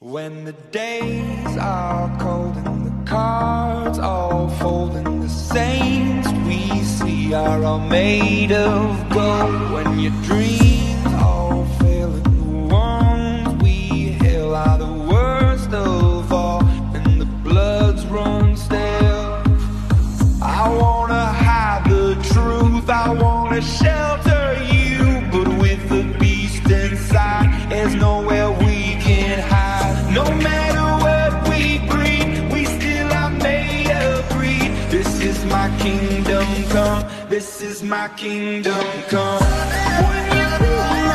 When the days are cold and the cards all fold and the saints we see are all made of gold, when your dreams all fail and the ones we hail are the worst of all and the bloods run stale, I wanna hide the truth, I wanna shelter you, but with the beast inside there's nowhere we can hide. No matter what we breed, we still are made of greed. This is my kingdom come, this is my kingdom come. When you